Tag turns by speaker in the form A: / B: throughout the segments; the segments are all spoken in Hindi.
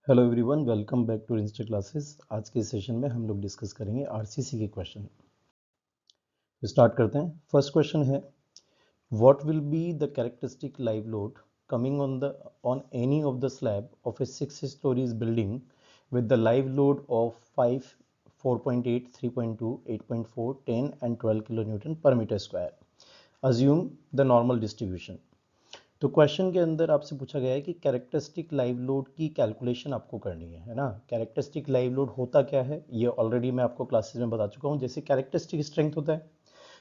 A: Hello everyone, welcome back to insta classes. आज के सेशन में हम लोग डिस्कस करेंगे आरसीसी के क्वेश्चन। स्टार्ट करते हैं। फर्स्ट क्वेश्चन है, what will be the characteristic live load coming on any of the slab of A 6 stories building with the live load of 5, 4.8, 3.2, 8.4, 10 and 12 kilonewton per meter square. Assume the normal distribution. तो क्वेश्चन के अंदर आपसे पूछा गया है कि कैरेक्टरिस्टिक लाइव लोड की कैलकुलेशन आपको करनी है ना। कैरेक्टरिस्टिक लाइव लोड होता क्या है ये ऑलरेडी मैं आपको क्लासेस में बता चुका हूँ। जैसे कैरेक्टरिस्टिक स्ट्रेंथ होता है,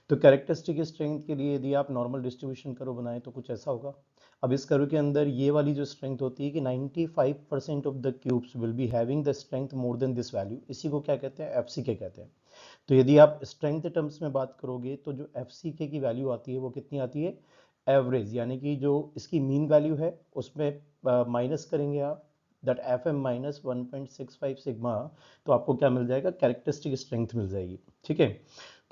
A: तो कैरेक्टरिस्टिक स्ट्रेंथ के लिए यदि आप नॉर्मल डिस्ट्रीब्यूशन कर्व बनाए तो कुछ ऐसा होगा। अब इस कर्व के अंदर ये वाली जो स्ट्रेंथ होती है कि 95% of the cubes will be having the strength more than this value, इसी को क्या कहते हैं, एफसीके कहते हैं। तो यदि आप स्ट्रेंथ टर्म्स में बात करोगे तो जो एफसीके की वैल्यू आती है वो कितनी आती है, एवरेज, यानी कि जो इसकी मीन वैल्यू है उसमें माइनस करेंगे आप that F M minus 1.65 sigma, तो आपको क्या मिल जाएगा, कैरेक्टरिस्टिक स्ट्रेंथ मिल जाएगी। ठीक है,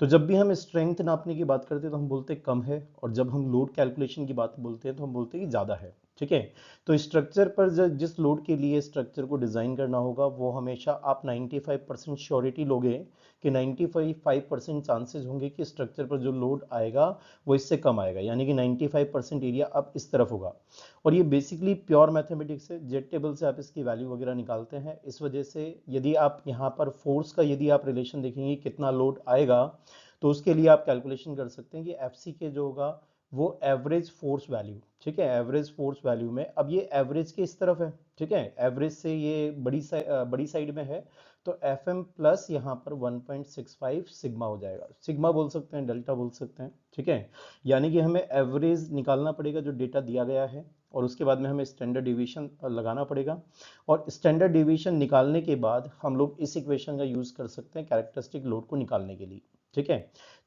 A: तो जब भी हम स्ट्रेंथ नापने की बात करते हैं तो हम बोलते हैं कम है, और जब हम लोड कैलकुलेशन की बात बोलते हैं तो हम बोलते हैं कि ज़्यादा है। ठीक है, तो स्ट्रक्चर पर जिस लोड के लिए स्ट्रक्चर को डिज़ाइन करना होगा वो हमेशा आप 95% श्योरिटी लोगे कि 95% चांसेस होंगे कि स्ट्रक्चर पर जो लोड आएगा वो इससे कम आएगा, यानी कि 95% एरिया अब इस तरफ होगा। और ये बेसिकली प्योर मैथमेटिक्स है, जेड टेबल से आप इसकी वैल्यू वगैरह निकालते हैं। इस वजह से यदि आप यहाँ पर फोर्स का यदि आप रिलेशन देखेंगे कितना लोड आएगा, तो उसके लिए आप कैलकुलेशन कर सकते हैं कि एफ सी के जो होगा वो एवरेज फोर्स वैल्यू। ठीक है, एवरेज फोर्स वैल्यू में अब ये एवरेज के इस तरफ है। ठीक है, एवरेज से ये बड़ी साइड में है, तो एफ एम प्लस यहाँ पर 1.65 सिग्मा हो जाएगा। सिग्मा बोल सकते हैं, डेल्टा बोल सकते हैं। ठीक है, यानी कि हमें एवरेज निकालना पड़ेगा जो डेटा दिया गया है, और उसके बाद में हमें स्टैंडर्ड डिवीजन लगाना पड़ेगा, और स्टैंडर्ड डिवीजन निकालने के बाद हम लोग इस इक्वेशन का यूज कर सकते हैं कैरेक्टरिस्टिक लोड को निकालने के लिए। ठीक है,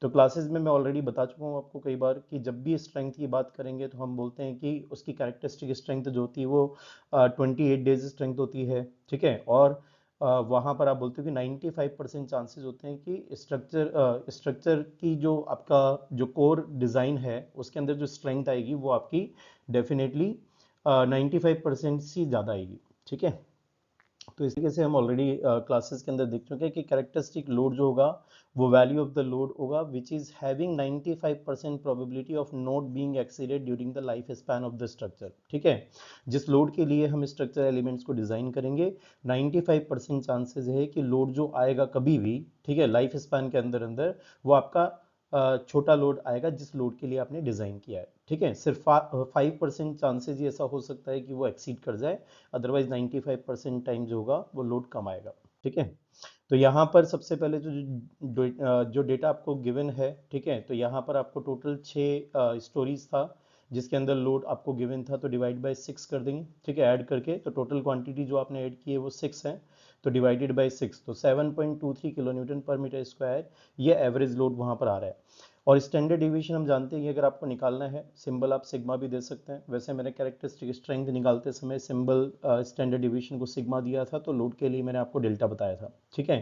A: तो क्लासेस में मैं ऑलरेडी बता चुका हूँ आपको कई बार कि जब भी स्ट्रेंथ की बात करेंगे तो हम बोलते हैं कि उसकी कैरेक्टरिस्टिक स्ट्रेंथ जो होती है वो 28 डेज स्ट्रेंथ होती है। ठीक है, और वहाँ पर आप बोलते हो कि 95% चांसेस होते हैं कि स्ट्रक्चर की जो आपका जो कोर डिज़ाइन है उसके अंदर जो स्ट्रेंथ आएगी वो आपकी डेफिनेटली 95% से ज़्यादा आएगी। ठीक है, तो इस तरीके से हम ऑलरेडी क्लासेस के अंदर देख चुके हैं कि कैरेक्टरिस्टिक लोड जो होगा वो वैल्यू ऑफ द लोड होगा which is having 95% probability of not being exceeded during the life span of the structure. ठीक है, जिस लोड के लिए हम स्ट्रक्चर एलिमेंट्स को डिजाइन करेंगे 95% चांसेस है कि लोड जो आएगा कभी भी, ठीक है, लाइफ स्पैन के अंदर अंदर वो आपका छोटा लोड आएगा जिस लोड के लिए आपने डिजाइन किया है। ठीक है, सिर्फ 5% चांसेस ही ऐसा हो सकता है कि वो एक्सीड कर जाए, अदरवाइज 95% टाइम जो होगा वो लोड कम आएगा। ठीक है, तो यहाँ पर सबसे पहले जो डेटा आपको गिवन है, ठीक है, तो यहाँ पर आपको टोटल 6 स्टोरीज था जिसके अंदर लोड आपको गिवन था, तो डिवाइड बाय 6 कर देंगे। ठीक है, ऐड करके तो टोटल क्वांटिटी जो आपने ऐड की है वो 6 है, तो डिवाइडेड बाय 6 तो 7.23 किलो न्यूटन पर मीटर स्क्वायर ये एवरेज लोड वहाँ पर आ रहा है। और स्टैंडर्ड डिवीजन हम जानते हैं कि अगर आपको निकालना है सिंबल आप सिग्मा भी दे सकते हैं। वैसे मैंने कैरेक्टरिस्टिक स्ट्रेंथ निकालते समय सिंबल स्टैंडर्ड डिवीजन को सिग्मा दिया था, तो लोड के लिए मैंने आपको डेल्टा बताया था। ठीक है,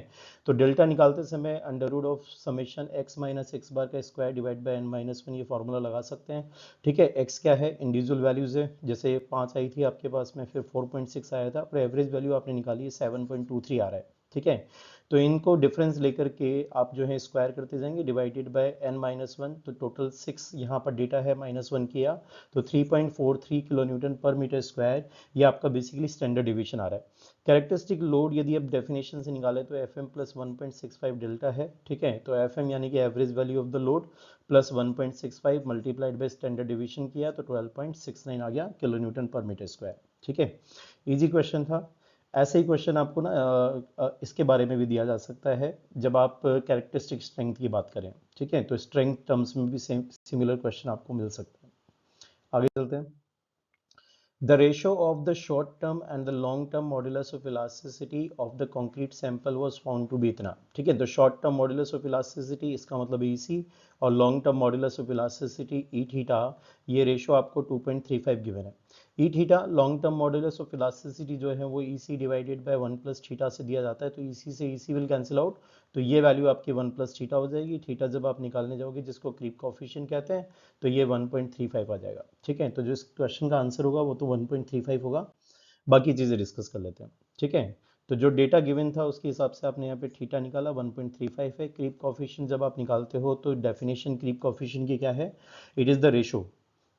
A: तो डेल्टा निकालते समय under root of summation X minus X bar का square divide by N minus 1 ये फॉर्मूला लगा सकते हैं। ठीक है, एक्स क्या है, इंडिविजुअल वैल्यूज है, जैसे 5 आई थी आपके पास में, फिर 4.6 आया था, और एवरेज वैल्यू आपने निकाली है 7.23 आ रहा है। ठीक है, तो इनको डिफरेंस लेकर के आप जो है स्क्वायर करते जाएंगे डिवाइडेड बाय n माइनस 1, तो टोटल 6 यहाँ पर डेटा है -1 किया, तो 3.43 किलो न्यूटन पर मीटर स्क्वायर ये आपका बेसिकली स्टैंडर्ड डिवीजन आ रहा है। कैरेक्टरिस्टिक लोड यदि आप डेफिनेशन से निकाले तो एफ एम प्लस 1.65 डेल्टा है। ठीक है, तो एफ एम यानी कि average value of the load plus 1.65 multiplied by standard division किया तो 12.69 आ गया किलो न्यूटन पर मीटर स्क्वायर। ठीक है, इजी क्वेश्चन था। ऐसे ही क्वेश्चन आपको ना इसके बारे में भी दिया जा सकता है जब आप कैरेक्टरिस्टिक स्ट्रेंथ की बात करें। ठीक है, तो स्ट्रेंथ टर्म्स में भी सेम सिमिलर क्वेश्चन आपको मिल सकता है। आगे चलते हैं। The ratio of the short term and the long term modulus of elasticity of the concrete sample was found to be इतना। ठीक है, तो short term modulus of elasticity इसका मतलब EC, और long term modulus of elasticity E theta, ये रेशो आपको 2.35 गिवन है। E theta long term modulus of elasticity जो है वो E C divided by 1 plus theta से दिया जाता है, तो ई सी से E C will cancel out, तो ये वैल्यू आपकी 1 प्लस थीटा हो जाएगी। थीटा जब आप निकालने जाओगे जिसको क्रीप कोएफिशिएंट कहते हैं, तो ये 1.35 आ जाएगा। ठीक है, तो जो इस क्वेश्चन का आंसर होगा वो तो 1.35 होगा। बाकी चीज़ें डिस्कस कर लेते हैं, ठीक है। तो जो डेटा गिवन था उसके हिसाब से आपने यहाँ पे थीटा निकाला 1.35 है। क्रीप कोफिशिएंट जब आप निकालते हो तो डेफिनेशन क्रीप कोफिशिएंट की क्या है, it is the ratio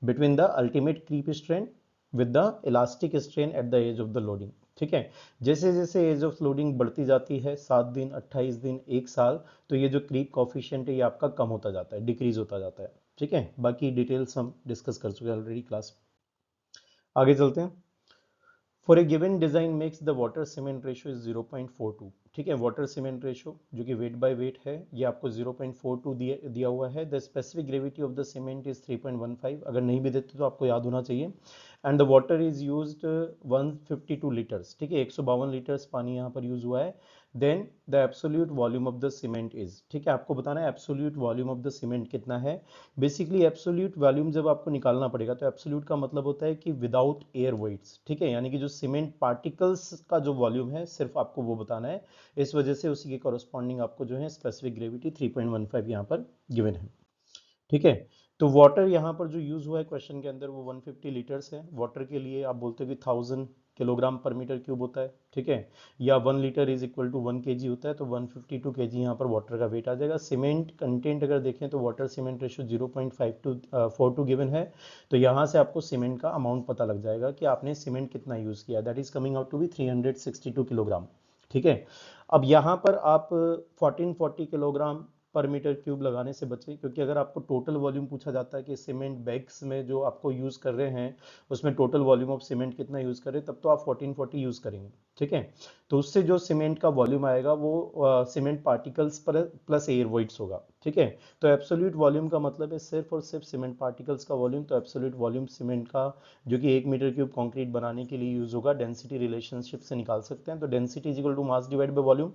A: between the ultimate creep strain with the elastic strain at the age of the loading, ठीक है। जैसे जैसे एज ऑफ लोडिंग बढ़ती जाती है 7 दिन 28 दिन 1 साल, तो ये जो क्रीप कोफिशिएंट है ये आपका कम होता जाता है, डिक्रीज होता जाता है, ठीक है। बाकी डिटेल्स हम डिस्कस कर चुके हैं ऑलरेडी क्लास। आगे चलते हैं। For a given design makes the water cement ratio is 0.42, ठीक है। वाटर सीमेंट रेशियो जो कि वेट बाय वेट है ये आपको 0.42 दिया हुआ है। The specific gravity of the cement is 3.15, अगर नहीं भी देते तो आपको याद होना चाहिए। And the water is used 152 litres, ठीक है, 152 लीटर्स पानी यहाँ पर यूज हुआ है। Then the absolute volume of the cement is, ठीक है, आपको बताना है absolute volume of the cement कितना है। बेसिकली एब्सोल्यूट वॉल्यूम जब आपको निकालना पड़ेगा तो एब्सोल्यूट का मतलब होता है कि विदाउट एयर वेट्स, ठीक है, यानी कि जो सीमेंट पार्टिकल्स का जो वॉल्यूम है सिर्फ आपको वो बताना है। इस वजह से उसी के कॉरस्पॉन्डिंग आपको जो है स्पेसिफिक ग्रेविटी 3.15 यहाँ पर गिवन है, ठीक है। तो वाटर यहाँ पर जो यूज हुआ है क्वेश्चन के अंदर वो 150 लीटर्स है। वाटर के लिए आप बोलते हो कि 1000 किलोग्राम पर मीटर क्यूब होता है, ठीक है, या 1 litre is equal to 1 KG होता है, तो 152 केजी यहाँ पर वाटर का वेट आ जाएगा। सीमेंट कंटेंट अगर देखें तो वाटर सीमेंट रेशियो 0.5242 गिवन है। तो यहाँ से आपको सीमेंट का अमाउंट पता लग जाएगा कि आपने सीमेंट कितना यूज किया, that is coming out to be 362 kilogram, ठीक है। अब यहाँ पर आप 1440 किलोग्राम पर मीटर क्यूब लगाने से बचे, क्योंकि अगर आपको टोटल वॉल्यूम पूछा जाता है कि सीमेंट बैग्स में जो आपको यूज कर रहे हैं उसमें टोटल वॉल्यूम ऑफ सीमेंट कितना यूज कर रहे हैं, तब तो आप 1440 यूज करेंगे, ठीक है। तो उससे जो सीमेंट का वॉल्यूम आएगा वो सीमेंट पार्टिकल्स पर प्लस एयर वॉइड्स होगा, ठीक है। तो एब्सोल्यूट वॉल्यूम का मतलब है सिर्फ और सिर्फ सीमेंट पार्टिकल्स का वॉल्यूम। तो एब्सोल्यूट वॉल्यूम सीमेंट का जो कि 1 मीटर क्यूब कंक्रीट बनाने के लिए यूज होगा, डेंसिटी रिलेशनशिप से निकाल सकते हैं। तो density is equal to mass divide by volume.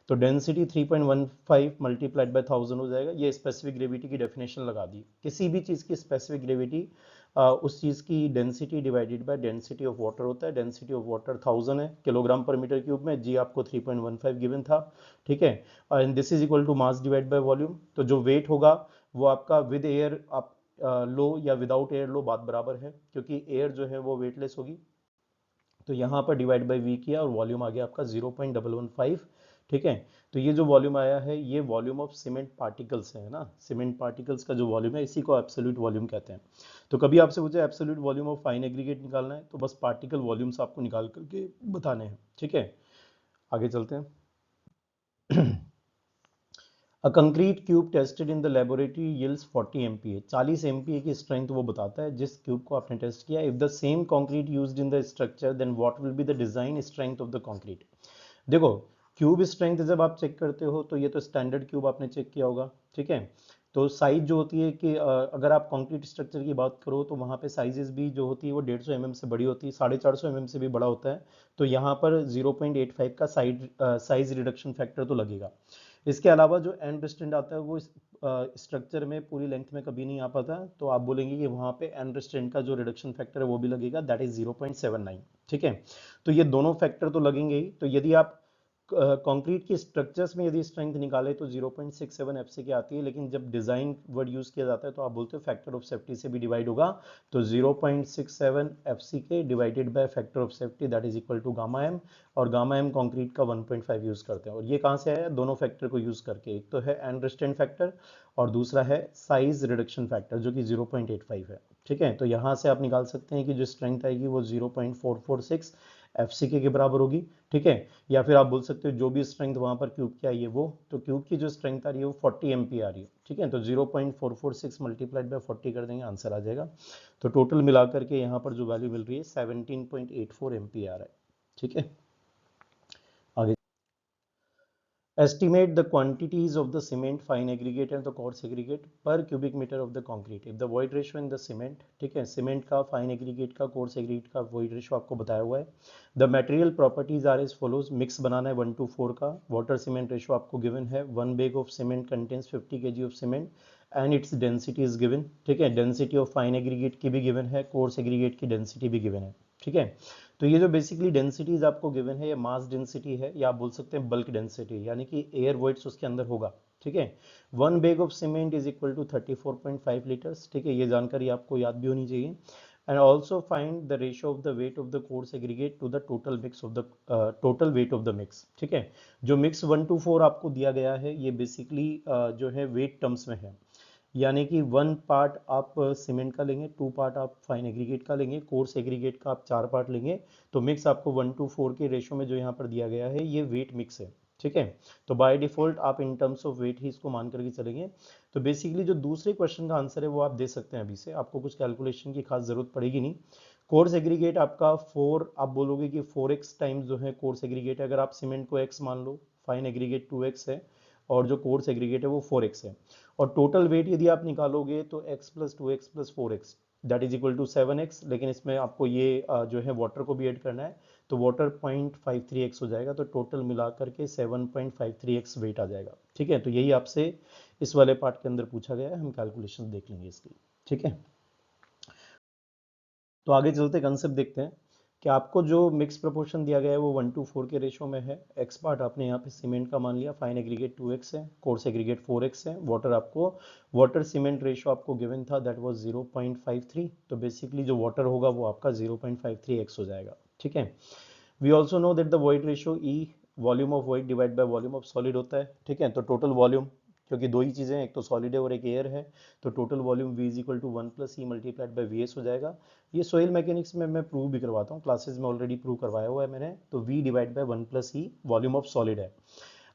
A: तो डेंसिटी 3.15 मल्टीप्लाइड बाय 1000 हो जाएगा। ये स्पेसिफिक ग्रेविटी की डेफिनेशन लगा दी। किसी भी चीज़ की स्पेसिफिक ग्रेविटी उस चीज़ की density divided by density of water होता है। डेंसिटी ऑफ वाटर 1000 है किलोग्राम पर मीटर क्यूब में, जी आपको 3.15 गिवन था, ठीक है। And this is equal to mass divide by volume. तो जो वेट होगा वो आपका विद एयर आप लो या विदाउट एयर लो, बात बराबर है, क्योंकि एयर जो है वो वेटलेस होगी। तो यहाँ पर डिवाइड बाय वी किया और वॉल्यूम आ गया आपका 0.115, ठीक है। तो ये जो वॉल्यूम आया है ये वॉल्यूम ऑफ सीमेंट पार्टिकल्स है ना, सीमेंट पार्टिकल्स का जो वॉल्यूम है इसी को एब्सोल्यूट वॉल्यूम कहते हैं। तो कभी आपसे पूछे absolute volume of fine aggregate निकालना है तो बस पार्टिकल वॉल्यूम्स आपको निकाल करके बताने हैं, ठीक है। आगे चलते हैं। A concrete cube tested in the laboratory yields 40 MPa, 40 MPa की स्ट्रेंथ वो बताता है जिस क्यूब को आपने टेस्ट किया। If the same concrete used in the structure then what will be the design strength of the concrete. देखो क्यूब स्ट्रेंथ जब आप चेक करते हो तो ये तो स्टैंडर्ड क्यूब आपने चेक किया होगा, ठीक है। तो साइज जो होती है कि अगर आप कंक्रीट स्ट्रक्चर की बात करो तो वहाँ पे साइजेस भी जो होती है वो 150 mm से बड़ी होती है, 450 mm से भी बड़ा होता है। तो यहाँ पर 0.85 का साइज रिडक्शन फैक्टर तो लगेगा। इसके अलावा जो एंड रिस्ट्रेंट आता है वो स्ट्रक्चर में पूरी लेंथ में कभी नहीं आ पाता, तो आप बोलेंगे कि वहाँ पे एंड रिस्ट्रेंट का जो रिडक्शन फैक्टर है वो भी लगेगा, दैट इज 0.79, ठीक है। तो ये दोनों फैक्टर तो लगेंगे ही। तो यदि आप कंक्रीट की स्ट्रक्चर्स में यदि स्ट्रेंथ निकाले तो 0.67 एफसी की आती है, लेकिन जब डिजाइन वर्ड यूज किया जाता है तो आप बोलते हो फैक्टर ऑफ सेफ्टी से भी डिवाइड होगा। तो 0.67 एफसी के divided by factor of safety that is equal to gamma M, और गामा एम कंक्रीट का 1.5 यूज करते हैं। और ये कहाँ से आया, दोनों फैक्टर को यूज करके, एक तो है एंड रेस्टेंट फैक्टर और दूसरा है साइज रिडक्शन फैक्टर जो कि 0.85 है, ठीक है। तो यहाँ से आप निकाल सकते हैं कि जो स्ट्रेंथ आएगी वो 0.446 एफसीके के बराबर होगी, ठीक है। या फिर आप बोल सकते हो जो भी स्ट्रेंथ वहां पर क्यूब की आई है वो, तो क्यूब की जो स्ट्रेंथ आ रही है वो 40 एमपी आ रही है, ठीक है। तो 0.446 मल्टीप्लाइड बाय 40 कर देंगे, आंसर आ जाएगा। तो टोटल मिलाकर के यहाँ पर जो वैल्यू मिल रही है 17.84 एमपी आ रहा है, ठीक है। आगे estimate the quantities of the cement fine aggregate and the coarse aggregate per cubic meter of the concrete if the void ratio in the cement, ठीक है, सीमेंट का फाइन एग्रीगेट का कोर्स एग्रीगेट का void ratio आपको बताया हुआ है। The material properties are as follows, mix बनाना है 1:4 का। वाटर सीमेंट रेशियो आपको गिवन है, 1 bag of cement contains 50 kg of cement and its density is given, ठीक है। डेंसिटी ऑफ फाइन एग्रीगेट की भी गिवन है, कोर्स एग्रीगेट की डेंसिटी भी गिवन है, ठीक है। तो ये जो बेसिकली डेंसिटीज आपको गिवन है ये मास डेंसिटी है या आप बोल सकते हैं बल्क डेंसिटी, यानी कि एयर वॉइड्स उसके अंदर होगा, ठीक है। 1 bag of cement is equal to 34.5 litres, ठीक है। ये जानकारी आपको याद भी होनी चाहिए। and also find the ratio of the weight of the coarse aggregate to the total mix of the total weight of the mix। ठीक है, जो मिक्स 1 to 4 आपको दिया गया है ये बेसिकली जो है वेट टर्म्स में है, यानी कि 1 पार्ट आप सीमेंट का लेंगे, 2 पार्ट आप फाइन एग्रीगेट का लेंगे, कोर्स एग्रीगेट का आप 4 पार्ट लेंगे, तो मिक्स आपको 1 to 4 के रेशो में जो यहाँ पर दिया गया है ये वेट मिक्स है। ठीक है, तो बाय डिफॉल्ट आप इन टर्म्स ऑफ वेट ही इसको मान करके चलेंगे। तो बेसिकली जो दूसरे क्वेश्चन का आंसर है वो आप दे सकते हैं, अभी से आपको कुछ कैलकुलेशन की खास जरूरत पड़ेगी नहीं। कोर्स एग्रीगेट आपका 4, आप बोलोगे कि 4x टाइम्स जो है कोर्स एग्रीगेट है, अगर आप सीमेंट को x मान लो, फाइन एग्रीगेट 2x है और जो कोर्स एग्रीगेट है वो 4x है, और टोटल वेट यदि आप निकालोगे तो x + 2x + 4x that is equal to 7x, लेकिन इसमें आपको ये जो है वाटर को भी ऐड करना है, तो वाटर 0.53x हो जाएगा, तो टोटल मिला करके 7.53x वेट आ जाएगा। ठीक है, तो यही आपसे इस वाले पार्ट के अंदर पूछा गया है, हम कैलकुलेशन देख लेंगे इसकी। ठीक है, तो आगे चलते कंसेप्ट देखते हैं कि आपको जो मिक्स प्रोपोर्शन दिया गया है वो 1 to 4 के रेशो में है। एक्स पार्ट आपने यहाँ पे सीमेंट का मान लिया, फाइन एग्रीगेट 2x है, कोर्स एग्रीगेट 4x है, वाटर सीमेंट रेशो आपको गिवन था दैट वाज 0.53, तो बेसिकली जो वाटर होगा वो आपका 0.53x हो जाएगा। ठीक है, we also know that the void ratio E volume of void divide by volume of solid होता है। ठीक है, तो टोटल वॉल्यूम, क्योंकि दो ही चीज़ें हैं, एक तो सॉलिड है और एक एयर है, तो total volume V is equal to 1 + E multiplied by VS हो जाएगा। ये सोइल मैकेनिक्स में मैं प्रूव भी करवाता हूँ, क्लासेस में ऑलरेडी प्रूव करवाया हुआ है मैंने, तो V divide by 1 + E volume of solid है।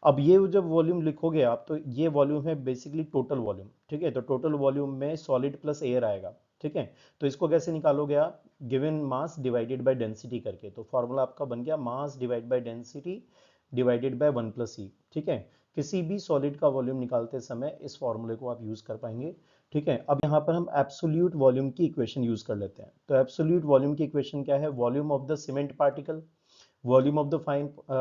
A: अब ये जब वॉल्यूम लिखोगे आप तो ये वॉल्यूम है बेसिकली टोटल वॉल्यूम। ठीक है, तो टोटल वॉल्यूम में सॉलिड प्लस एयर आएगा। ठीक है, तो इसको कैसे निकालोगे आप, given mass divided by density करके, तो फॉर्मूला आपका बन गया मास divide by density divided by 1 + E। ठीक है, किसी भी सॉलिड का वॉल्यूम निकालते समय इस फॉर्मूले को आप यूज कर पाएंगे। ठीक है, अब यहाँ पर हम एब्सोल्यूट वॉल्यूम की इक्वेशन यूज कर लेते हैं। तो एब्सोल्यूट वॉल्यूम की इक्वेशन क्या है, volume of the cement particle, volume of the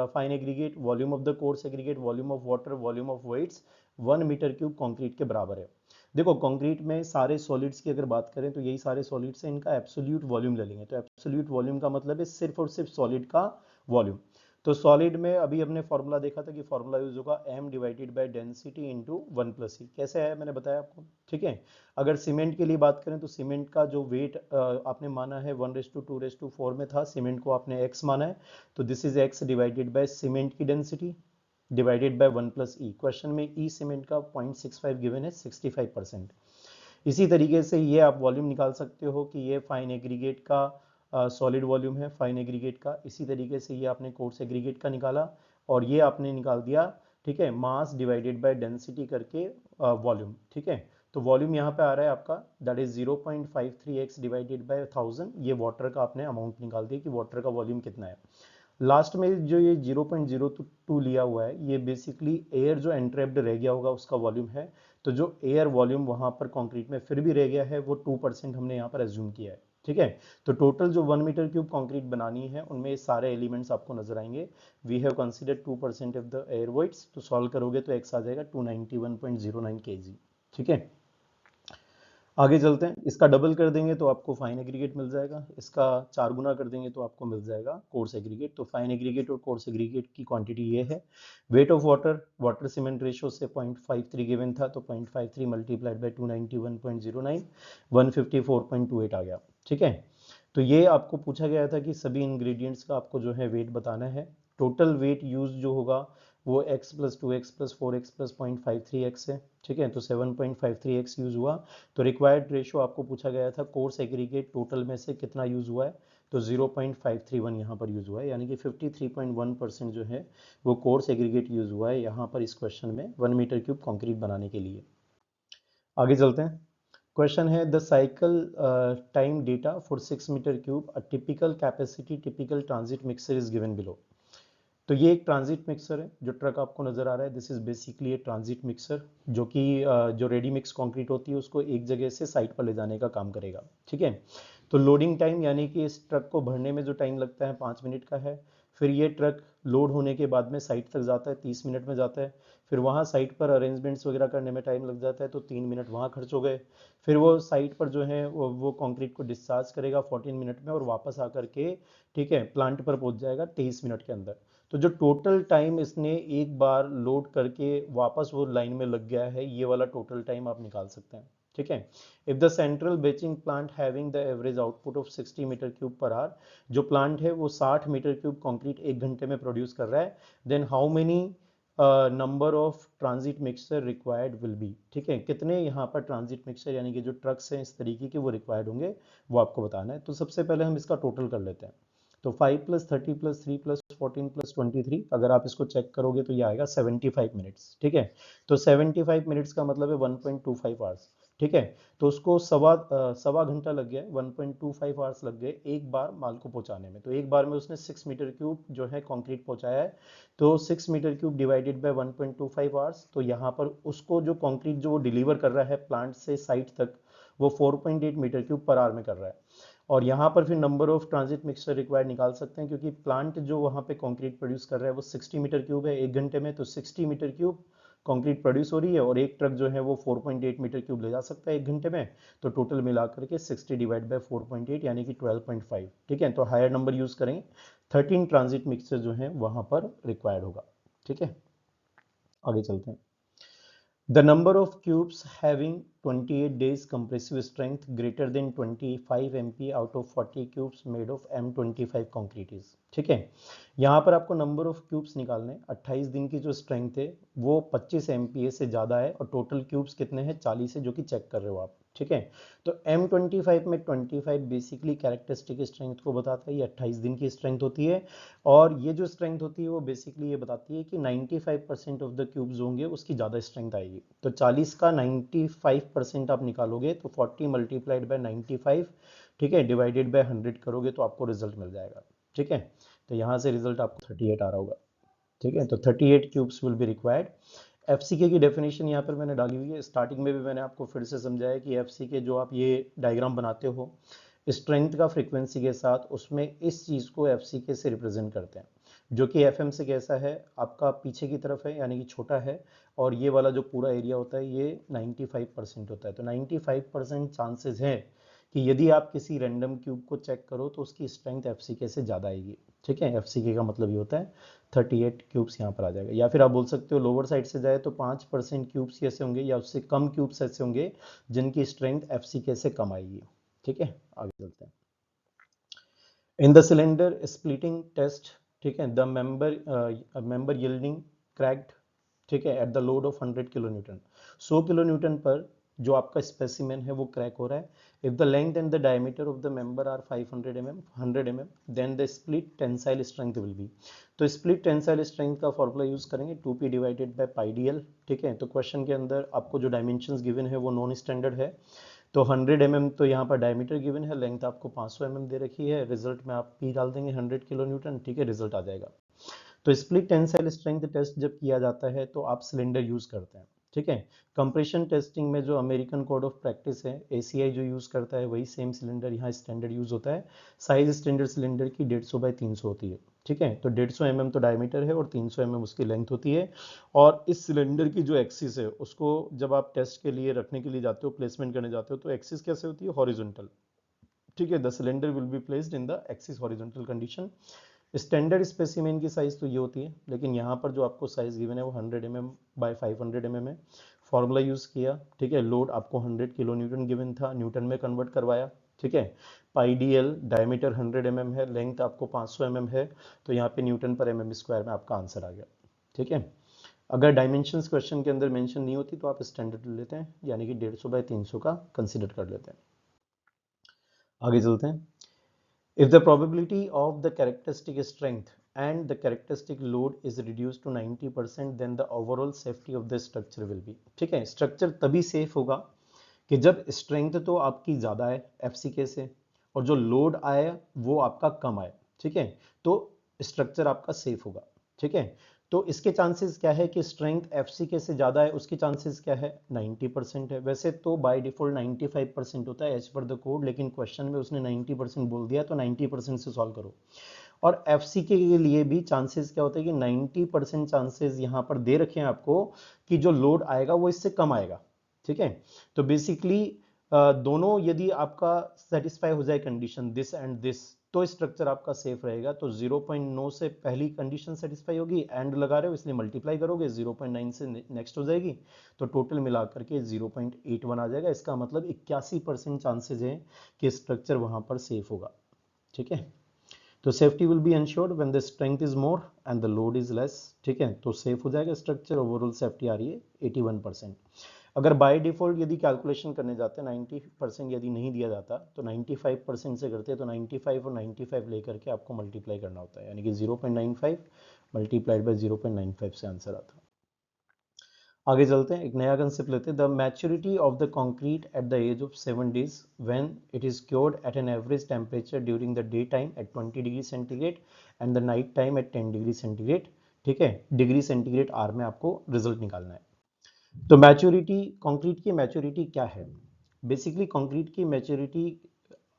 A: fine aggregate, volume of the coarse aggregate, volume of water, volume of voids 1 metre cube concrete के बराबर है। देखो कंक्रीट में सारे सॉलिड्स की अगर बात करें तो यही सारे सॉलिड्स हैं, इनका एब्सोल्यूट वॉल्यूम ले लेंगे, तो एब्सोल्यूट वॉल्यूम का मतलब है सिर्फ और सिर्फ सॉलिड का वॉल्यूम। तो सॉलिड में अभी हमने फॉर्मूला देखा था कि फॉर्मूला यूज होगा m divided by density into 1 + E। कैसे है मैंने बताया आपको। ठीक है, अगर सीमेंट के लिए बात करें तो सीमेंट का जो वेट आपने माना है 1:2:4 में था, सीमेंट को आपने x माना है, तो this is x divided by cement की density divided by 1 + E। Question में ई सीमेंट का 0.65 गिवन है, 65%। इसी तरीके से ये आप वॉल्यूम निकाल सकते हो कि ये फाइन एग्रीगेट का सॉलिड वॉल्यूम है, फाइन एग्रीगेट का। इसी तरीके से ये आपने कोर्स एग्रीगेट का निकाला और ये आपने निकाल दिया, ठीक है, मास डिवाइडेड बाय डेंसिटी करके वॉल्यूम। ठीक है, तो वॉल्यूम यहाँ पे आ रहा है आपका that is 0.53x divided by 1000। ये वाटर का आपने अमाउंट निकाल दिया कि वाटर का वॉल्यूम कितना है। लास्ट में जो ये 0.02 लिया हुआ है ये बेसिकली एयर जो एंट्रैप्ड रह गया होगा उसका वॉल्यूम है। तो जो एयर वॉल्यूम वहां पर कंक्रीट में फिर भी रह गया है वो 2% हमने यहाँ पर एज्यूम किया है। ठीक है, तो टोटल जो 1 मीटर क्यूब कंक्रीट बनानी है उनमें सारे एलिमेंट्स आपको नजर आएंगे। We have considered 2% of the air voids, तो सॉल्व करोगे तो एक्स आ जाएगा 291.09 kg। ठीक है, आगे चलते हैं, इसका डबल कर देंगे तो आपको फाइन एग्रीगेट मिल जाएगा, इसका 4 गुना कर देंगे तो आपको मिल जाएगा कोर्स एग्रीगेट। तो फाइन एग्रीगेट और कोर्स एग्रीगेट की क्वांटिटी ये है। Weight of water, water cement ratio से 0.53 गिवन था, तो 0.53 मल्टीप्लाइड बाय 291.09 154.28 आ गया। ठीक है, तो ये आपको पूछा गया था कि सभी इंग्रेडिएंट्स का आपको जो है वेट बताना है। टोटल वेट यूज जो होगा वो x + 2x + 4x + 0.53x है। ठीक है, तो 7.53x यूज हुआ। तो रिक्वायर्ड रेशियो आपको पूछा गया था कोर्स एग्रीगेट टोटल में से कितना यूज हुआ है, तो 0.531 यहाँ पर यूज हुआ है, यानी कि 53.1% जो है वो कोर्स एग्रीगेट यूज हुआ है यहाँ पर इस क्वेश्चन में 1 मीटर क्यूब कंक्रीट बनाने के लिए। आगे चलते हैं, क्वेश्चन है the cycle time data for 6 metre cube a typical capacity typical transit mixer is given below. तो ये एक ट्रांजिट मिक्सर है, जो ट्रक आपको नजर आ रहा है this is basically A transit mixer, जो कि जो रेडी मिक्स कंक्रीट होती है उसको एक जगह से साइट पर ले जाने का काम करेगा। ठीक है, तो लोडिंग टाइम यानी कि इस ट्रक को भरने में जो टाइम लगता है 5 मिनट का है। फिर ये ट्रक लोड होने के बाद में साइट तक जाता है, 30 मिनट में जाता है। फिर वहाँ साइट पर अरेंजमेंट्स वगैरह करने में टाइम लग जाता है, तो 3 मिनट वहाँ खर्च हो गए। फिर वो साइट पर जो है वो कंक्रीट को डिस्चार्ज करेगा 14 मिनट में और वापस आकर के, ठीक है, प्लांट पर पहुंच जाएगा 23 मिनट के अंदर। तो जो टोटल टाइम इसने एक बार लोड करके वापस वो लाइन में लग गया है, ये वाला टोटल टाइम आप निकाल सकते हैं। ठीक है। If the central batching plant having the average output of 60 metre cube per hour, जो प्लांट है वो 60 मीटर क्यूब कंक्रीट एक घंटे में प्रोड्यूस कर रहा है, then how many number of transit mixture required will be, ठीक है, कितने यहाँ पर ट्रांजिट मिक्सचर यानी कि जो ट्रक्स हैं इस तरीके के वो रिक्वायर्ड होंगे, वो आपको बताना है। तो सबसे पहले हम इसका टोटल कर लेते हैं। तो 5 + 30 + 3 + 14 + 23, अगर आप इसको चेक करोगे तो ये आएगा 75 मिनट्स, ठीक है। तो 75 मिनट्स का मतलब है 1.25 आवर्स, ठीक है। तो उसको सवा घंटा लग गया, 1.25 आवर्स लग गए एक बार माल को पहुंचाने में। तो एक बार में उसने 6 मीटर क्यूब जो है कंक्रीट पहुंचाया है, तो 6 metre cube divided by 1.25 hours, तो यहाँ पर उसको जो कंक्रीट जो वो डिलीवर कर रहा है प्लांट से साइट तक, वो 4.8 मीटर क्यूब पर आवर में कर रहा है। और यहाँ पर फिर number of transit mixture required निकाल सकते हैं, क्योंकि प्लांट जो वहाँ पे कंक्रीट प्रोड्यूस कर रहा है वो 60 मीटर क्यूब है एक घंटे में, तो 60 मीटर क्यूब कंक्रीट प्रोड्यूस हो रही है, और एक ट्रक जो है वो 4.8 मीटर क्यूब ले जा सकता है एक घंटे में। तो टोटल मिलाकर के 60 डिवाइड बाय 4.8 यानी कि 12.5, ठीक है। तो हायर नंबर यूज करेंगे, 13 ट्रांजिट मिक्सचर जो है वहाँ पर रिक्वायर्ड होगा, ठीक है। आगे चलते हैं। The number of cubes having 28 days compressive strength greater than 25 MPa out of 40 cubes made of M25 concrete is, ठीक है। यहाँ पर आपको नंबर ऑफ क्यूब्स निकालने, 28 दिन की जो स्ट्रेंथ है वो 25 MPa से ज़्यादा है, और टोटल क्यूब्स कितने हैं 40 है, जो कि चेक कर रहे हो आप, ठीक है। तो M25 में 25 बेसिकली कैरेक्टरिस्टिक स्ट्रेंथ को बताता है, ये 28 दिन की स्ट्रेंथ होती है, और ये जो स्ट्रेंथ होती है वो बेसिकली ये बताती है कि 95% ऑफ द क्यूब्स होंगे उसकी ज़्यादा स्ट्रेंथ आएगी। तो 40 का 95% आप निकालोगे तो 40 मल्टीप्लाइड बाय 95, ठीक है, डिवाइडेड बाय 100 करोगे तो आपको रिजल्ट मिल जाएगा, ठीक है। तो यहाँ से रिजल्ट आपको 38 आ रहा होगा, ठीक है। तो 38 क्यूब्स विल बी रिक्वायर्ड। एफसीके की डेफिनेशन यहाँ पर मैंने डाली हुई है, स्टार्टिंग में भी मैंने आपको फिर से समझाया कि एफसीके जो आप ये डायग्राम बनाते हो स्ट्रेंथ का फ्रीक्वेंसी के साथ, उसमें इस चीज़ को एफसीके से रिप्रेजेंट करते हैं, जो कि एफएम से कैसा है आपका पीछे की तरफ है यानी कि छोटा है, और ये वाला जो पूरा एरिया होता है ये 95% होता है। तो 95% चांसेस है कि यदि आप किसी रैंडम क्यूब को चेक करो तो उसकी स्ट्रेंथ एफसीके से ज़्यादा आएगी, ठीक है। एफसीके का मतलब ये होता है 38 क्यूब्स यहाँ पर आ जाएगा, या फिर आप बोल सकते हो लोअर साइड से जाए तो 5% क्यूब्स ऐसे होंगे या उससे कम क्यूब्स ऐसे होंगे जिनकी स्ट्रेंथ एफसीके से कम आएगी, ठीक है। आगे चलते हैं। In the cylinder splitting test, ठीक है, द मेंबर यील्डिंग क्रैक्ड, ठीक है, at the load of 100 kilo newton, 100 kilo newton पर जो आपका स्पेसिमेन है वो क्रैक हो रहा है। If the length and the diameter of the member are 500 mm 100 mm, then the split tensile strength will be. तो स्प्लिट टेंसाइल स्ट्रेंथ का फॉर्मूला यूज करेंगे 2p divided by pi dl, ठीक है। तो क्वेश्चन के अंदर आपको जो डायमेंशंस गिवन है वो नॉन स्टैंडर्ड है। तो 100 mm तो यहाँ पर डायमीटर गिवन है, लेंथ आपको 500 mm दे रखी है, रिजल्ट में आप p डाल देंगे 100 किलो न्यूटन, ठीक है, रिजल्ट आ जाएगा। तो स्प्लिट टेंसाइल स्ट्रेंथ टेस्ट जब किया जाता है तो आप सिलेंडर यूज करते हैं, ठीक है। कंप्रेशन टेस्टिंग में जो अमेरिकन कोड ऑफ प्रैक्टिस है एसीआई जो यूज करता है वही सेम सिलेंडर यहाँ स्टैंडर्ड यूज होता है। साइज स्टैंडर्ड सिलेंडर की 150 बाई 300 होती है, ठीक है। तो 150 mm तो डायमीटर है और 300 mm उसकी लेंथ होती है। और इस सिलेंडर की जो एक्सिस है उसको जब आप टेस्ट के लिए रखने के लिए जाते हो, प्लेसमेंट करने जाते हो, तो एक्सिस कैसे होती है, हॉरिजॉन्टल, ठीक है। The cylinder will be placed in the axis horizontal condition. Standard specimen की साइज तो ये होती है, लेकिन यहाँ पर जो आपको साइज गिवन है वो 100 mm बाय 500 mm है। फॉर्मूला यूज किया, ठीक है, लोड आपको 100 किलो न्यूटन गिवन था, न्यूटन में कन्वर्ट करवाया, ठीक है। पाई dl, डायमीटर 100 mm है, लेंथ आपको 500 mm है, तो यहाँ पे न्यूटन पर mm स्क्वायर में आपका आंसर आ गया, ठीक है। अगर डायमेंशंस क्वेश्चन के अंदर मेंशन नहीं होती तो आप स्टैंडर्ड लेते हैं, यानी कि 150 बाय 300 का कंसिडर कर लेते हैं। आगे चलते हैं। If the probability of the characteristic strength and the characteristic load is reduced to 90%, then the overall safety of the structure will be, ठीक है। स्ट्रक्चर तभी सेफ होगा कि जब स्ट्रेंथ तो आपकी ज़्यादा है एफसीके से और जो लोड आए वो आपका कम आए, ठीक है, तो स्ट्रक्चर आपका सेफ होगा, ठीक है। तो इसके चांसेस क्या है कि स्ट्रेंथ एफसीके से ज़्यादा है, उसके चांसेस क्या है 90% है। वैसे तो बाय डिफॉल्ट 95% होता है एज पर द कोड, लेकिन क्वेश्चन में उसने 90% बोल दिया तो 90% से सॉल्व करो। और एफसीके के लिए भी चांसेस क्या होता है कि 90% चांसेस यहाँ पर दे रखे हैं आपको कि जो लोड आएगा वो इससे कम आएगा, ठीक है। तो बेसिकली दोनों यदि आपका सेटिस्फाई हो जाए कंडीशन दिस एंड दिस, तो स्ट्रक्चर आपका सेफ रहेगा। तो 0.9 से पहली कंडीशन सेटिस्फाई होगी, एंड लगा रहे हो इसलिए मल्टीप्लाई करोगे, 0.9 से नेक्स्ट हो जाएगी, तो टोटल मिला करके 0.81 आ जाएगा। इसका मतलब 81% चांसेज है कि स्ट्रक्चर वहां पर सेफ होगा। ठीक है, तो safety will be ensured when the strength is more and the load is less. ठीक है, तो सेफ हो जाएगा स्ट्रक्चर। ओवरऑल सेफ्टी आ रही है 81%। अगर बाय डिफॉल्ट यदि कैलकुलेशन करने जाते हैं 90% यदि नहीं दिया जाता तो 95% से करते हैं, तो 95 और 95 लेकर के आपको मल्टीप्लाई करना होता है, यानी कि 0.95 मल्टीप्लाइड बाय 0.95 से आंसर आता है। आगे चलते हैं, एक नया कंसेप्ट लेते हैं। The maturity of the concrete at the age of 7 days when it is cured at an average temperature during the day time at 20 degree centigrade and the night time at 10 degree centigrade. ठीक है, डिग्री सेंटीग्रेड आर में आपको रिजल्ट निकालना है। तो मैच्योरिटी, कंक्रीट की मैच्योरिटी क्या है? बेसिकली कंक्रीट की मैच्योरिटी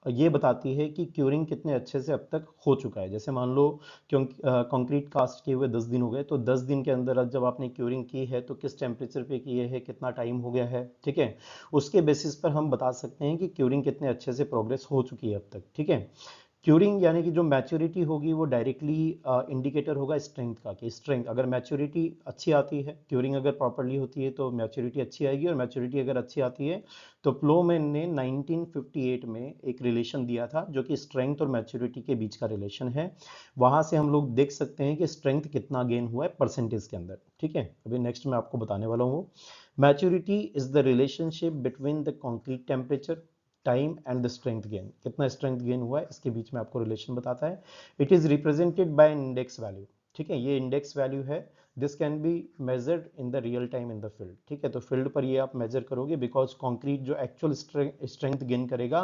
A: ये बताती है कि क्यूरिंग कितने अच्छे से अब तक हो चुका है। जैसे मान लो क्योंकि कंक्रीट कास्ट किए हुए 10 दिन हो गए, तो 10 दिन के अंदर जब आपने क्यूरिंग की है तो किस टेम्परेचर पे की है, कितना टाइम हो गया है। ठीक है, उसके बेसिस पर हम बता सकते हैं कि क्यूरिंग कितने अच्छे से प्रोग्रेस हो चुकी है अब तक। ठीक है, क्यूरिंग यानी कि जो मैच्योरिटी होगी वो डायरेक्टली इंडिकेटर होगा स्ट्रेंथ का, कि स्ट्रेंथ अगर मैच्योरिटी अच्छी आती है, क्यूरिंग अगर प्रॉपर्ली होती है तो मैच्योरिटी अच्छी आएगी, और मैच्योरिटी अगर अच्छी आती है तो प्लोमैन ने 1958 में एक रिलेशन दिया था जो कि स्ट्रेंथ और मैच्योरिटी के बीच का रिलेशन है। वहां से हम लोग देख सकते हैं कि स्ट्रेंथ कितना गेन हुआ है परसेंटेज के अंदर। ठीक है, अभी नेक्स्ट मैं आपको बताने वाला हूँ। Maturity is the relationship between the concrete temperature, time and the strength gain, कितना स्ट्रेंथ गेन हुआ है इसके बीच में आपको रिलेशन बताता है। It is represented by index value. ठीक है, ये इंडेक्स वैल्यू है। This can be measured in the real time in the field. ठीक है, तो फील्ड पर ये आप मेजर करोगे, बिकॉज कंक्रीट जो एक्चुअल स्ट्रेंथ गेन करेगा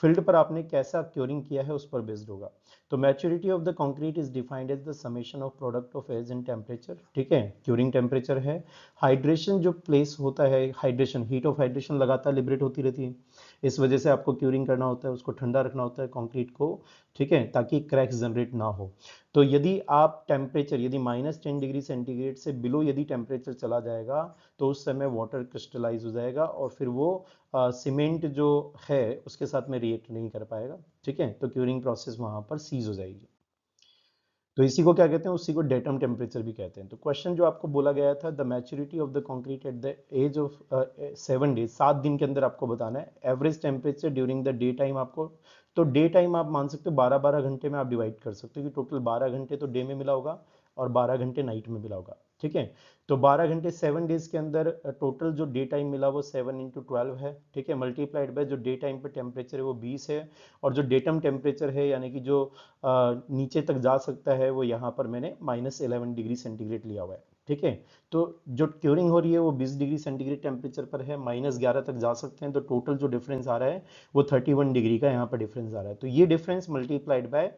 A: फील्ड पर आपने कैसा क्योरिंग किया है उस पर बेस्ड होगा। तो maturity of the concrete is defined as the summation of product of age and temperature. ठीक है, क्योरिंग टेम्परेचर है, हाइड्रेशन जो प्लेस होता है, हाइड्रेशन, हीट ऑफ हाइड्रेशन लगातार लिबरेट होती रहती है, इस वजह से आपको क्यूरिंग करना होता है, उसको ठंडा रखना होता है कंक्रीट को। ठीक है, ताकि क्रैक्स जनरेट ना हो। तो यदि आप टेम्परेचर, यदि -10 डिग्री सेंटीग्रेड से बिलो यदि टेम्परेचर चला जाएगा तो उस समय वाटर क्रिस्टलाइज हो जाएगा और फिर वो सीमेंट जो है उसके साथ में रिएक्ट नहीं कर पाएगा। ठीक है, तो क्यूरिंग प्रोसेस वहां पर सीज हो जाएगी। तो इसी को क्या कहते हैं, उसी को डेटम टेम्परेचर भी कहते हैं। तो क्वेश्चन जो आपको बोला गया था, the maturity of the concrete at the age of 7 days, 7 दिन के अंदर आपको बताना है। Average temperature during the day time आपको, तो डे टाइम आप मान सकते हो 12-12 घंटे में आप डिवाइड कर सकते हो कि टोटल 12 घंटे तो डे में मिला होगा और 12 घंटे नाइट में मिला होगा। ठीक है, तो 12 घंटे 7 डेज के अंदर टोटल जो डे टाइम मिला वो 7 × 12 है। ठीक है, मल्टीप्लाइड बाय जो डे टाइम पे टेम्परेचर है वो 20 है, और जो डेटम टेम्परेचर है यानी कि जो नीचे तक जा सकता है वो यहाँ पर मैंने -11 डिग्री सेंटीग्रेड लिया हुआ है। ठीक है, तो जो क्यूरिंग हो रही है वो 20 डिग्री सेंटीग्रेड टेम्परेचर पर है, -11 तक जा सकते हैं, तो टोटल जो डिफरेंस आ रहा है वो 31 डिग्री का यहाँ पर डिफरेंस आ रहा है। तो ये difference multiplied by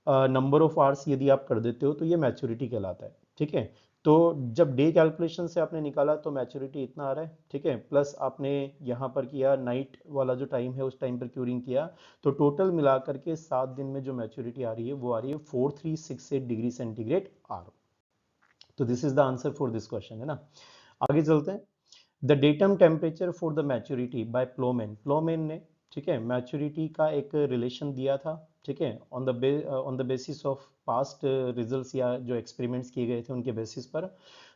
A: number of hours यदि आप कर देते हो तो ये मैच्योरिटी कहलाता है। ठीक है, तो जब डे कैलकुलेशन से आपने निकाला तो मैच्योरिटी इतना आ रहा है। ठीक है, प्लस आपने यहाँ पर किया नाइट वाला जो टाइम है उस टाइम पर क्यूरिंग किया, तो टोटल मिला करके 7 दिन में जो मैच्योरिटी आ रही है वो आ रही है 4368 डिग्री सेंटीग्रेड आर। तो this is the answer for this question, है ना। आगे चलते हैं। The datum temperature for the maturity by Plowman, Plowman ने, ठीक है, मैच्योरिटी का एक रिलेशन दिया था। ठीक है, on the basis of past results या जो एक्सपेरिमेंट्स किए गए थे उनके बेसिस पर।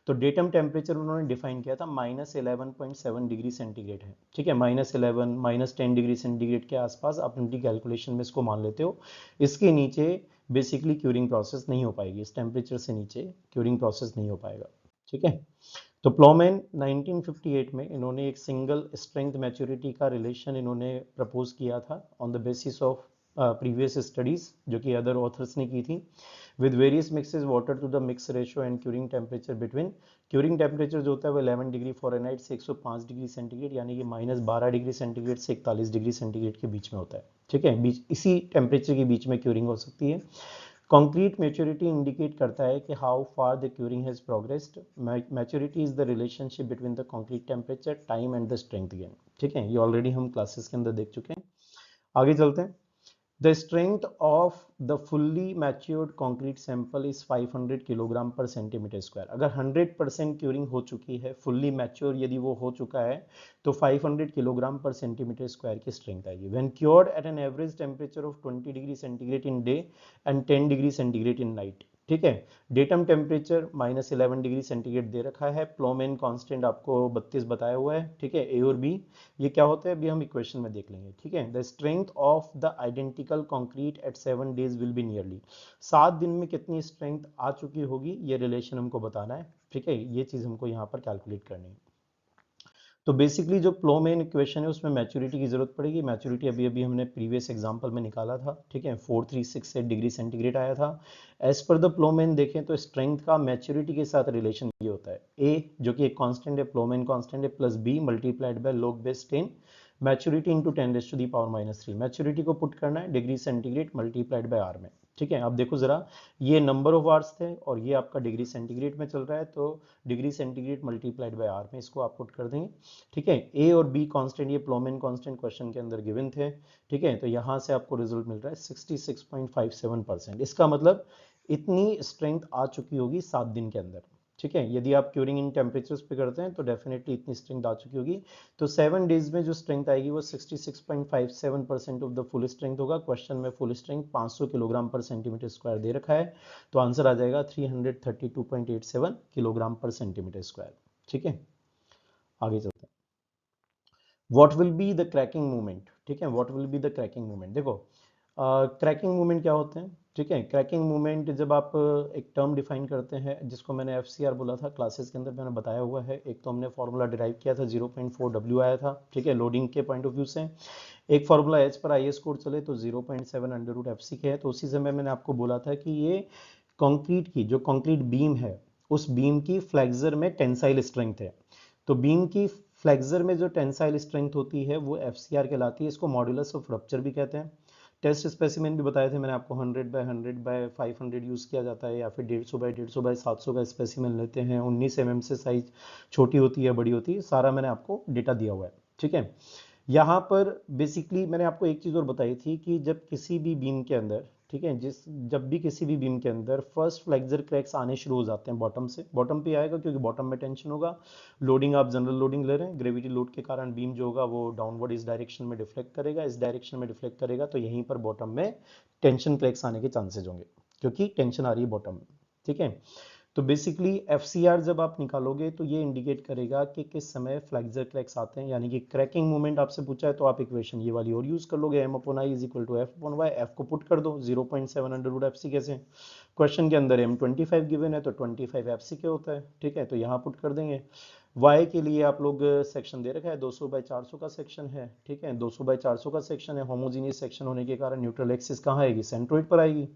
A: तो डेटम टेम्परेचर उन्होंने डिफाइन किया था -11.7 डिग्री सेंटीग्रेड है। ठीक है, -11 -10 डिग्री सेंटीग्रेड के आसपास आप उनकी कैलकुलेशन में इसको मान लेते हो। इसके नीचे बेसिकली क्यूरिंग प्रोसेस नहीं हो पाएगी, इस टेम्परेचर से नीचे क्यूरिंग प्रोसेस नहीं हो पाएगा। ठीक है, तो प्लोमैन 1958 में इन्होंने एक सिंगल स्ट्रेंथ मैच्योरिटी का रिलेशन इन्होंने प्रपोज किया था on the basis of previous studies जो कि अदर ऑथर्स ने की थी, with various mixes water to the mix ratio and curing temperature between, curing temperature जो होता है वो 11 डिग्री फ़ारेनहाइट से 105 डिग्री सेंटीग्रेड यानी कि -12 डिग्री सेंटीग्रेड से 41 डिग्री सेंटीग्रेड के बीच में होता है। ठीक है, बीच इसी टेम्परेचर के बीच में क्यूरिंग हो सकती है। कंक्रीट मैच्योरिटी इंडिकेट करता है कि how far the curing has progressed. Maturity is the relationship between the concrete temperature, time and the strength gain. ठीक है, ये ऑलरेडी हम क्लासेस के अंदर देख चुके हैं। आगे चलते हैं। The strength of the fully matured concrete sample is 500 kilogram पर सेंटीमीटर स्क्वायर। अगर 100% क्यूरिंग हो चुकी है, फुल्ली मैच्योर यदि वो हो चुका है, तो 500 किलोग्राम पर सेंटीमीटर स्क्वायर की स्ट्रेंथ आएगी। When cured at an average temperature of 20 degree centigrade in day and 10 degree centigrade in night. ठीक है, डेटम टेम्परेचर -11 डिग्री सेंटीग्रेड दे रखा है, प्लोमेन कांस्टेंट आपको 32 बताया हुआ है। ठीक है, ए और बी ये क्या होता है अभी हम इक्वेशन में देख लेंगे। ठीक है, the strength of the identical concrete eight 7 days will be nearly, 7 दिन में कितनी स्ट्रेंथ आ चुकी होगी ये रिलेशन हमको बताना है। ठीक है, ये चीज हमको यहाँ पर कैलकुलेट करनी है। तो बेसिकली जो प्लोमेन इक्वेशन है उसमें मैच्योरिटी की जरूरत पड़ेगी। मैच्योरिटी अभी अभी हमने प्रीवियस एग्जांपल में निकाला था। ठीक है, 4368 डिग्री सेंटीग्रेड आया था। एज पर द प्लोमेन देखें तो स्ट्रेंथ का मैच्योरिटी के साथ रिलेशन ये होता है, ए जो कि एक कांस्टेंट है, प्लोमेन कांस्टेंट है, plus B multiplied by log base 10 maturity into 10⁻⁻³ maturity को पुट करना है डिग्री सेंटीग्रेड मल्टीप्लाइड बाय आर में। ठीक है, अब देखो जरा, ये नंबर ऑफ आवर्स थे और ये आपका डिग्री सेंटीग्रेड में चल रहा है, तो डिग्री सेंटीग्रेड मल्टीप्लाइड बाय आर में इसको आप पुट कर देंगे। ठीक है, ए और बी कांस्टेंट, ये प्लोमेन कांस्टेंट क्वेश्चन के अंदर गिवन थे। ठीक है, तो यहाँ से आपको रिजल्ट मिल रहा है 66.57%। इसका मतलब इतनी स्ट्रेंथ आ चुकी होगी 7 दिन के अंदर। ठीक है, यदि आप क्यूरिंग इन टेम्परेचर्स पे करते हैं तो डेफिनेटली इतनी स्ट्रेंथ आ चुकी होगी। तो 7 डेज में जो स्ट्रेंथ आएगी वो 66.57% ऑफ द फुल स्ट्रेंथ होगा। क्वेश्चन में फुल स्ट्रेंथ 500 किलोग्राम पर सेंटीमीटर स्क्वायर दे रखा है, तो आंसर आ जाएगा 332.87 किलोग्राम पर सेंटीमीटर स्क्वायर। ठीक है, आगे चलते हैं। What will be the cracking movement. ठीक है, what will be the cracking movement. देखो क्रैकिंग मूवमेंट क्या होते हैं। ठीक है, क्रैकिंग मूवमेंट जब आप एक टर्म डिफाइन करते हैं जिसको मैंने एफसीआर बोला था क्लासेस के अंदर, मैंने बताया हुआ है। एक तो हमने फॉर्मूला डिराइव किया था, 0.4 W आया था। ठीक है, लोडिंग के पॉइंट ऑफ व्यू से। एक फॉर्मूला एच पर IS कोड चले तो 0.7 अंडर रूट FC के है। तो उसी समय मैंने आपको बोला था कि ये कंक्रीट की जो कंक्रीट बीम है उस बीम की फ्लेक्सर में टेंसाइल स्ट्रेंथ है। तो बीम की फ्लेक्सर में जो टेंसाइल स्ट्रेंथ होती है वो FCR कहलाती है। इसको मॉड्यूलस ऑफ रप्चर भी कहते हैं। टेस्ट स्पेसिमेन भी बताए थे मैंने आपको, 100/100/500 यूज किया जाता है, या फिर 150/150/700 का स्पेसिमेन लेते हैं। 19 mm से साइज छोटी होती है, बड़ी होती है, सारा मैंने आपको डेटा दिया हुआ है। ठीक है, यहाँ पर बेसिकली मैंने आपको एक चीज़ और बताई थी कि जब किसी भी बीम के अंदर, ठीक है, जब भी किसी भी बीम के अंदर फर्स्ट फ्लेक्सर क्रैक्स आने शुरू हो जाते हैं बॉटम से, बॉटम पे आएगा क्योंकि बॉटम में टेंशन होगा। लोडिंग आप जनरल लोडिंग ले रहे हैं, ग्रेविटी लोड के कारण बीम जो होगा वो डाउनवर्ड इस डायरेक्शन में डिफ्लेक्ट करेगा, इस डायरेक्शन में डिफ्लेक्ट करेगा, तो यहीं पर बॉटम में टेंशन क्रैक्स आने के चांसेज होंगे क्योंकि टेंशन आ रही है बॉटम में। ठीक है, तो बेसिकली FCR जब आप निकालोगे तो ये इंडिकेट करेगा कि किस समय फ्लेक्सर क्रैक्स आते हैं, यानी कि क्रैकिंग मूवमेंट आपसे पूछा है तो आप इक्वेशन ये वाली और यूज कर लोगे, M/I = F/Y। F को पुट कर दो, 0.7 अंडर रूट FC कैसे, क्वेश्चन के अंदर M25 गिवन है तो 25 FC के होता है। ठीक है, तो यहाँ पुट कर देंगे। Y के लिए आप लोग सेक्शन दे रखा है, 200/400 का सेक्शन है। ठीक है, 200/400 का सेक्शन है, होमोजीनियस सेक्शन होने के कारण न्यूट्रल एक्सिस कहाँ आएगी, सेंट्रोइड पर आएगी।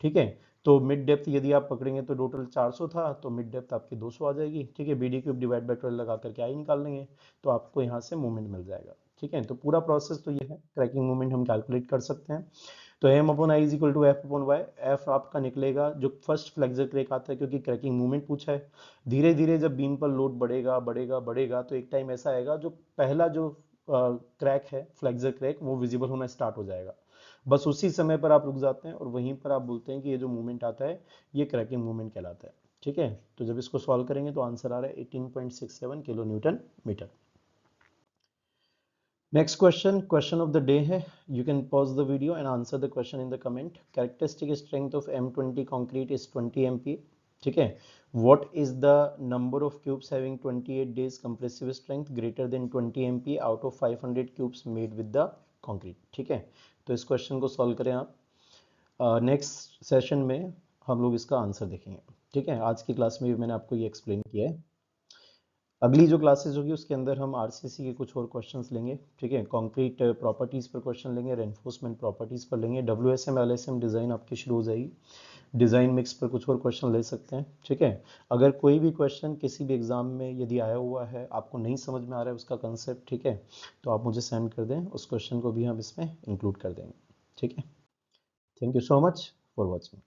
A: ठीक है, तो मिड डेप्थ यदि आप पकड़ेंगे तो टोटल 400 था, तो मिड डेप्थ आपकी 200 आ जाएगी। ठीक है, BD³ डिवाइड बाय 12 लगा करके आई निकाल लेंगे तो आपको यहाँ से मूवमेंट मिल जाएगा। ठीक है, तो पूरा प्रोसेस तो ये है, क्रैकिंग मूवमेंट हम कैलकुलेट कर सकते हैं। तो M/I = F/Y। F आपका निकलेगा जो फर्स्ट फ्लेक्सर क्रैक आता है, क्योंकि क्रैकिंग मूवमेंट पूछा है। धीरे धीरे जब बीम पर लोड बढ़ेगा बढ़ेगा बढ़ेगा तो एक टाइम ऐसा आएगा जो पहला जो क्रैक है, फ्लेक्सर क्रैक, वो विजिबल होना स्टार्ट हो जाएगा। बस उसी समय पर आप रुक जाते हैं और वहीं पर आप बोलते हैं कि ये जो मूवमेंट आता है ये क्रैकिंग मूवमेंट कहलाता है। ठीक है, तो जब इसको सॉल्व करेंगे तो आंसर आ रहा है 18.67 kilo newton metre. Next question of the day है, you can pause the video and answer the question in the comment. Characteristic strength of M20 concrete is 20 MPa। ठीक है, what is the number of cubes having 28 days compressive strength greater than 20 MPa out of 500 cubes made with the concrete. ठीक है, तो इस क्वेश्चन को सॉल्व करें आप। नेक्स्ट सेशन में हम लोग इसका आंसर देखेंगे। ठीक है, आज की क्लास में भी मैंने आपको ये एक्सप्लेन किया है। अगली जो क्लासेस होगी उसके अंदर हम RCC के कुछ और क्वेश्चंस लेंगे। ठीक है, कंक्रीट प्रॉपर्टीज पर क्वेश्चन लेंगे, रेनफोर्समेंट प्रॉपर्टीज पर लेंगे, WSM LSM डिज़ाइन आपकी शुरू हो जाएगी, डिज़ाइन मिक्स पर कुछ और क्वेश्चन ले सकते हैं। ठीक है, अगर कोई भी क्वेश्चन किसी भी एग्जाम में यदि आया हुआ है, आपको नहीं समझ में आ रहा है उसका कंसेप्ट, ठीक है, तो आप मुझे सेंड कर दें, उस क्वेश्चन को भी हम इसमें इंक्लूड कर देंगे। ठीक है, thank you so much for watching.